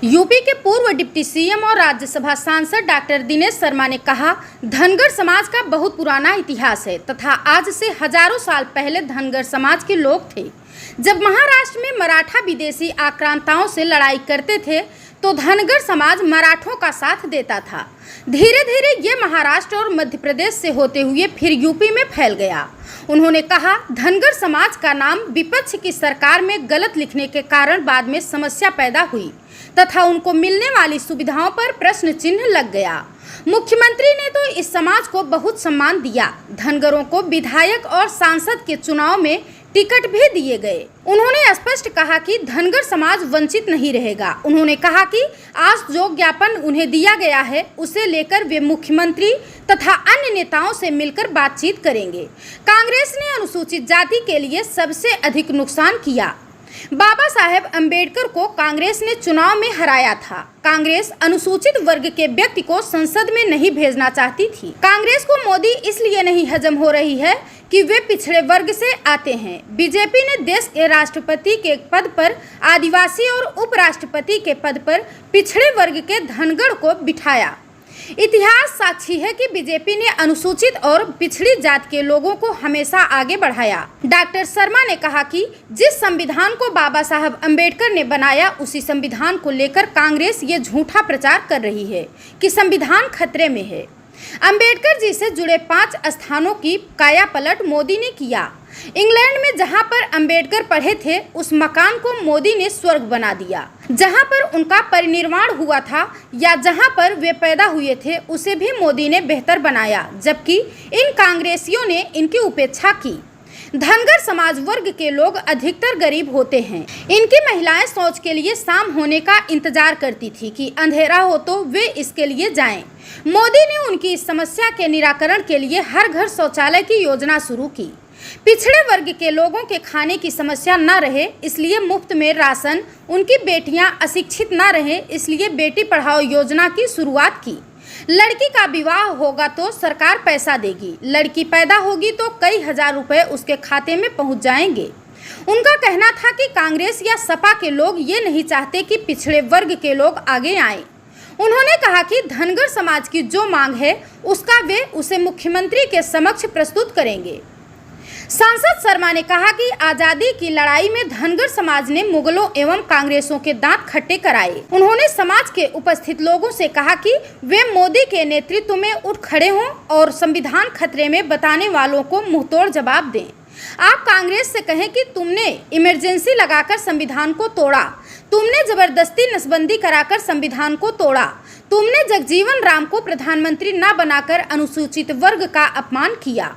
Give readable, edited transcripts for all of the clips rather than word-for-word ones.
UP के पूर्व deputy CM और राज्यसभा सांसद डॉक्टर दिनेश शर्मा ने कहा, धनगर समाज का बहुत पुराना इतिहास है तथा आज से हजारों साल पहले धनगर समाज के लोग थे। जब महाराष्ट्र में मराठा विदेशी आक्रांताओं से लड़ाई करते थे तो धनगर समाज मराठों का साथ देता था। धीरे धीरे ये महाराष्ट्र और मध्य प्रदेश से होते हुए फिर यूपी में फैल गया। उन्होंने कहा, धनगर समाज का नाम विपक्ष की सरकार में गलत लिखने के कारण बाद में समस्या पैदा हुई तथा उनको मिलने वाली सुविधाओं पर प्रश्न चिन्ह लग गया। मुख्यमंत्री ने तो इस समाज को बहुत सम्मान दिया। धनगरों को विधायक और सांसद के चुनाव में टिकट भी दिए गए। उन्होंने स्पष्ट कहा कि धनगर समाज वंचित नहीं रहेगा। उन्होंने कहा कि आज जो ज्ञापन उन्हें दिया गया है उसे लेकर वे मुख्यमंत्री तथा अन्य नेताओं से मिलकर बातचीत करेंगे। कांग्रेस ने अनुसूचित जाति के लिए सबसे अधिक नुकसान किया। बाबा साहेब अंबेडकर को कांग्रेस ने चुनाव में हराया था। कांग्रेस अनुसूचित वर्ग के व्यक्ति को संसद में नहीं भेजना चाहती थी। कांग्रेस को मोदी इसलिए नहीं हजम हो रही है कि वे पिछड़े वर्ग से आते हैं। बीजेपी ने देश के राष्ट्रपति के पद पर आदिवासी और उपराष्ट्रपति के पद पर पिछड़े वर्ग के धनगर को बिठाया। इतिहास साक्षी है कि बीजेपी ने अनुसूचित और पिछड़ी जात के लोगों को हमेशा आगे बढ़ाया। डॉक्टर शर्मा ने कहा कि जिस संविधान को बाबा साहब अंबेडकर ने बनाया उसी संविधान को लेकर कांग्रेस ये झूठा प्रचार कर रही है कि संविधान खतरे में है। अंबेडकर जी से जुड़े 5 स्थानों की कायापलट मोदी ने किया। इंग्लैंड में जहां पर अंबेडकर पढ़े थे उस मकान को मोदी ने स्वर्ग बना दिया। जहां पर उनका परिनिर्वाण हुआ था या जहां पर वे पैदा हुए थे उसे भी मोदी ने बेहतर बनाया, जबकि इन कांग्रेसियों ने इनकी उपेक्षा की। धनगर समाज वर्ग के लोग अधिकतर गरीब होते हैं। इनकी महिलाएं शौच के लिए शाम होने का इंतजार करती थी कि अंधेरा हो तो वे इसके लिए जाएं। मोदी ने उनकी इस समस्या के निराकरण के लिए हर घर शौचालय की योजना शुरू की। पिछड़े वर्ग के लोगों के खाने की समस्या न रहे इसलिए मुफ्त में राशन, उनकी बेटियां अशिक्षित न रहे इसलिए बेटी पढ़ाओ योजना की शुरुआत की। लड़की का विवाह होगा तो सरकार पैसा देगी, लड़की पैदा होगी तो कई हजार रुपए उसके खाते में पहुंच जाएंगे। उनका कहना था कि कांग्रेस या सपा के लोग ये नहीं चाहते कि पिछड़े वर्ग के लोग आगे आएं। उन्होंने कहा कि धनगर समाज की जो मांग है उसका वे उसे मुख्यमंत्री के समक्ष प्रस्तुत करेंगे। सांसद शर्मा ने कहा कि आजादी की लड़ाई में धनगर समाज ने मुगलों एवं कांग्रेसों के दांत खट्टे कराए। उन्होंने समाज के उपस्थित लोगों से कहा कि वे मोदी के नेतृत्व में उठ खड़े हों और संविधान खतरे में बताने वालों को मुंहतोड़ जवाब दें। आप कांग्रेस से कहें कि तुमने इमरजेंसी लगाकर संविधान को तोड़ा, तुमने जबरदस्ती नसबंदी कराकर संविधान को तोड़ा, तुमने जगजीवन राम को प्रधानमंत्री न बनाकर अनुसूचित वर्ग का अपमान किया,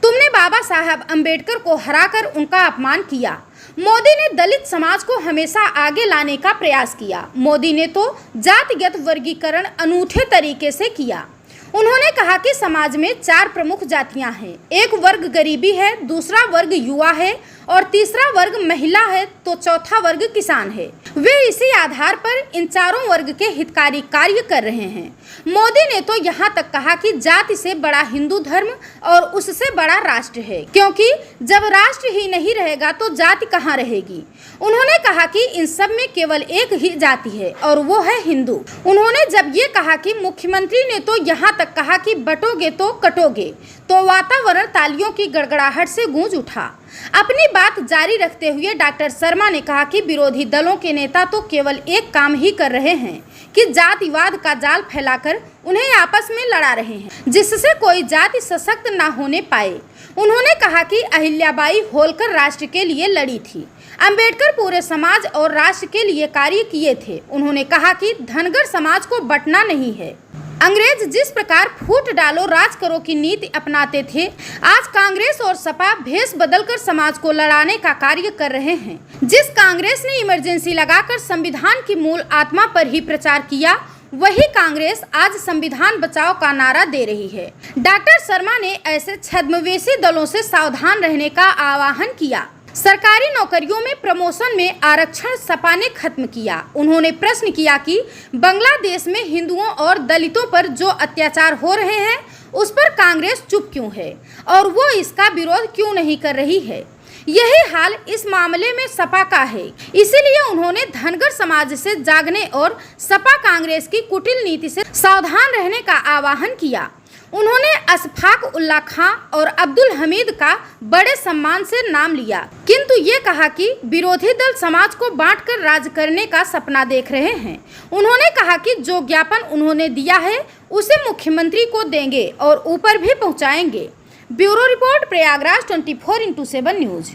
तुमने बाबा साहब अंबेडकर को हराकर उनका अपमान किया। मोदी ने दलित समाज को हमेशा आगे लाने का प्रयास किया। मोदी ने तो जातिगत वर्गीकरण अनूठे तरीके से किया। उन्होंने कहा कि समाज में 4 प्रमुख जातियां हैं। एक वर्ग गरीबी है, दूसरा वर्ग युवा है और तीसरा वर्ग महिला है तो चौथा वर्ग किसान है। वे इसी आधार पर इन चारों वर्ग के हितकारी कार्य कर रहे हैं। मोदी ने तो यहाँ तक कहा कि जाति से बड़ा हिंदू धर्म और उससे बड़ा राष्ट्र है, क्योंकि जब राष्ट्र ही नहीं रहेगा तो जाति कहाँ रहेगी। उन्होंने कहा कि इन सब में केवल एक ही जाति है और वो है हिंदू। उन्होंने जब ये कहा कि मुख्यमंत्री ने तो यहाँ तक कहा कि बटोगे तो कटोगे, तो वातावरण तालियों की गड़गड़ाहट से गूंज उठा। अपनी बात जारी रखते हुए डॉक्टर शर्मा ने कहा कि विरोधी दलों के नेता तो केवल एक काम ही कर रहे हैं कि जातिवाद का जाल फैलाकर उन्हें आपस में लड़ा रहे हैं, जिससे कोई जाति सशक्त ना होने पाए। उन्होंने कहा कि अहिल्याबाई होलकर राष्ट्र के लिए लड़ी थी, अंबेडकर पूरे समाज और राष्ट्र के लिए कार्य किए थे। उन्होंने कहा कि धनगर समाज को बंटना नहीं है। अंग्रेज जिस प्रकार फूट डालो राज करो की नीति अपनाते थे, आज कांग्रेस और सपा भेष बदलकर समाज को लड़ाने का कार्य कर रहे हैं। जिस कांग्रेस ने इमरजेंसी लगाकर संविधान की मूल आत्मा पर ही प्रचार किया, वही कांग्रेस आज संविधान बचाओ का नारा दे रही है। डॉक्टर शर्मा ने ऐसे छद्मवेशी दलों से सावधान रहने का आह्वान किया। सरकारी नौकरियों में प्रमोशन में आरक्षण सपा ने खत्म किया। उन्होंने प्रश्न किया कि बांग्लादेश में हिंदुओं और दलितों पर जो अत्याचार हो रहे हैं उस पर कांग्रेस चुप क्यों है और वो इसका विरोध क्यों नहीं कर रही है। यही हाल इस मामले में सपा का है। इसीलिए उन्होंने धनगर समाज से जागने और सपा कांग्रेस की कुटिल नीति से सावधान रहने का आह्वान किया। उन्होंने अशफाक उल्ला खां और अब्दुल हमीद का बड़े सम्मान से नाम लिया, किंतु ये कहा कि विरोधी दल समाज को बांटकर राज करने का सपना देख रहे हैं। उन्होंने कहा कि जो ज्ञापन उन्होंने दिया है उसे मुख्यमंत्री को देंगे और ऊपर भी पहुंचाएंगे। Bureau report, Prayagraj 24x7 news.